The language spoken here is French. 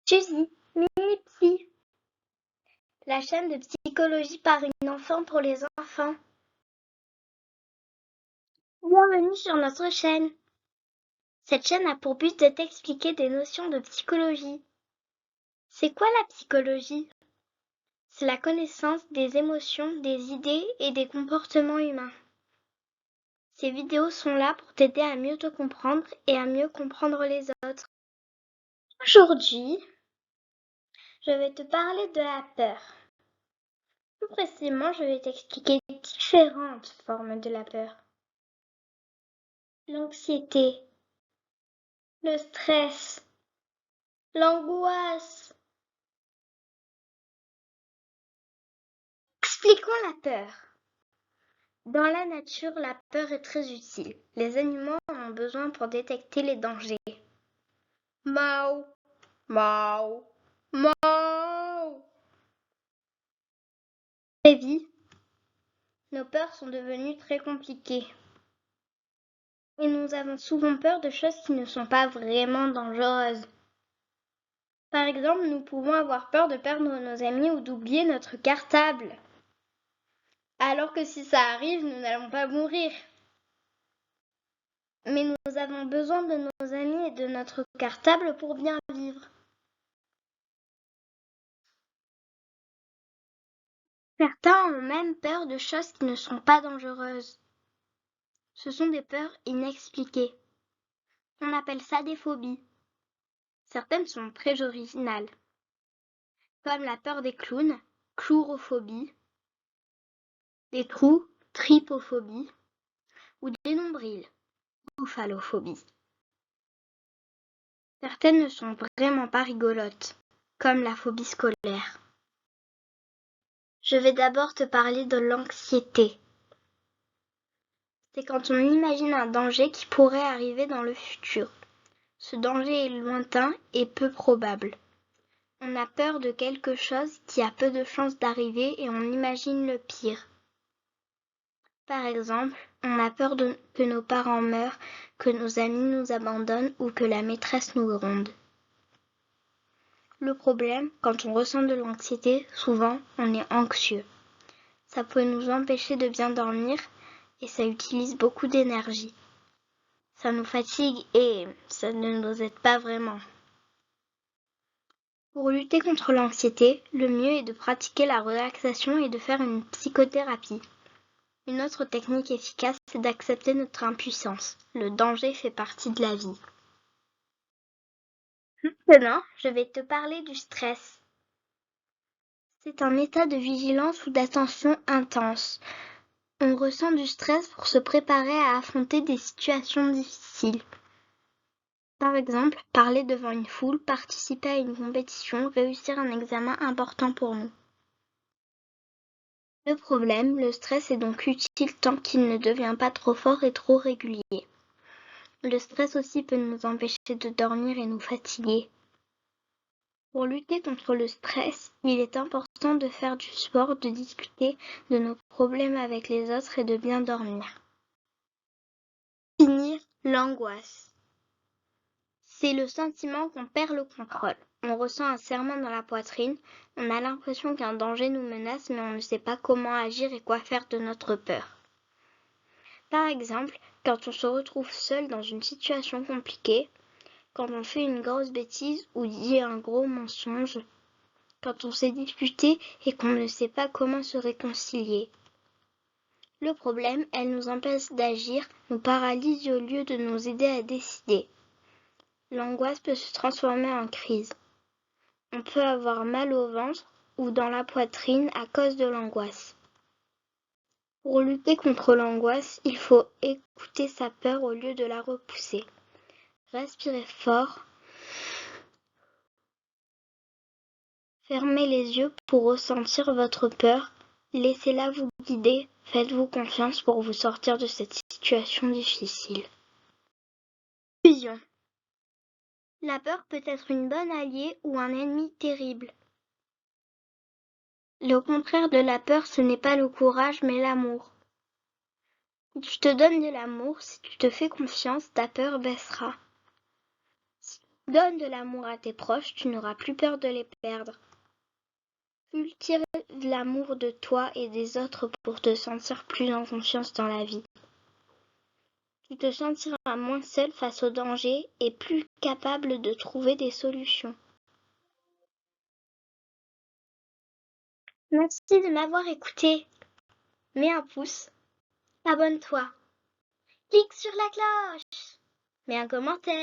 Suzy, Mini-Psy, la chaîne de psychologie par une enfant pour les enfants. Bienvenue sur notre chaîne. Cette chaîne a pour but de t'expliquer des notions de psychologie. C'est quoi la psychologie? C'est la connaissance des émotions, des idées et des comportements humains. Ces vidéos sont là pour t'aider à mieux te comprendre et à mieux comprendre les autres. Aujourd'hui, je vais te parler de la peur. Plus précisément, je vais t'expliquer différentes formes de la peur. L'anxiété, le stress, l'angoisse. Expliquons la peur. Dans la nature, la peur est très utile. Les animaux en ont besoin pour détecter les dangers. Miaou, miaou, miaou. Très vite, nos peurs sont devenues très compliquées. Et nous avons souvent peur de choses qui ne sont pas vraiment dangereuses. Par exemple, nous pouvons avoir peur de perdre nos amis ou d'oublier notre cartable. Alors que si ça arrive, nous n'allons pas mourir. Mais nous avons besoin de nos amis et de notre cartable pour bien vivre. Certains ont même peur de choses qui ne sont pas dangereuses. Ce sont des peurs inexpliquées. On appelle ça des phobies. Certaines sont très originales, comme la peur des clowns, chlorophobie, des trous, trypophobie, ou des nombrils, bouffalophobie. Certaines ne sont vraiment pas rigolotes, comme la phobie scolaire. Je vais d'abord te parler de l'anxiété. C'est quand on imagine un danger qui pourrait arriver dans le futur. Ce danger est lointain et peu probable. On a peur de quelque chose qui a peu de chances d'arriver et on imagine le pire. Par exemple, on a peur que nos parents meurent, que nos amis nous abandonnent ou que la maîtresse nous gronde. Le problème, quand on ressent de l'anxiété, souvent on est anxieux. Ça peut nous empêcher de bien dormir et ça utilise beaucoup d'énergie. Ça nous fatigue et ça ne nous aide pas vraiment. Pour lutter contre l'anxiété, le mieux est de pratiquer la relaxation et de faire une psychothérapie. Une autre technique efficace, c'est d'accepter notre impuissance. Le danger fait partie de la vie. Maintenant, je vais te parler du stress. C'est un état de vigilance ou d'attention intense. On ressent du stress pour se préparer à affronter des situations difficiles. Par exemple, parler devant une foule, participer à une compétition, réussir un examen important pour nous. Le problème, le stress est donc utile tant qu'il ne devient pas trop fort et trop régulier. Le stress aussi peut nous empêcher de dormir et nous fatiguer. Pour lutter contre le stress, il est important de faire du sport, de discuter de nos problèmes avec les autres et de bien dormir. Finir, l'angoisse. C'est le sentiment qu'on perd le contrôle. On ressent un serrement dans la poitrine, on a l'impression qu'un danger nous menace mais on ne sait pas comment agir et quoi faire de notre peur. Par exemple, quand on se retrouve seul dans une situation compliquée, quand on fait une grosse bêtise ou dit un gros mensonge, quand on s'est disputé et qu'on ne sait pas comment se réconcilier. Le problème, elle nous empêche d'agir, nous paralyse au lieu de nous aider à décider. L'angoisse peut se transformer en crise. On peut avoir mal au ventre ou dans la poitrine à cause de l'angoisse. Pour lutter contre l'angoisse, il faut écouter sa peur au lieu de la repousser. Respirez fort. Fermez les yeux pour ressentir votre peur. Laissez-la vous guider. Faites-vous confiance pour vous sortir de cette situation difficile. Conclusion. La peur peut être une bonne alliée ou un ennemi terrible. Le contraire de la peur, ce n'est pas le courage, mais l'amour. Si tu te donnes de l'amour, si tu te fais confiance, ta peur baissera. Donne de l'amour à tes proches, tu n'auras plus peur de les perdre. Cultive l'amour de toi et des autres pour te sentir plus en confiance dans la vie. Tu te sentiras moins seul face aux dangers et plus capable de trouver des solutions. Merci de m'avoir écouté. Mets un pouce, abonne-toi, clique sur la cloche, mets un commentaire.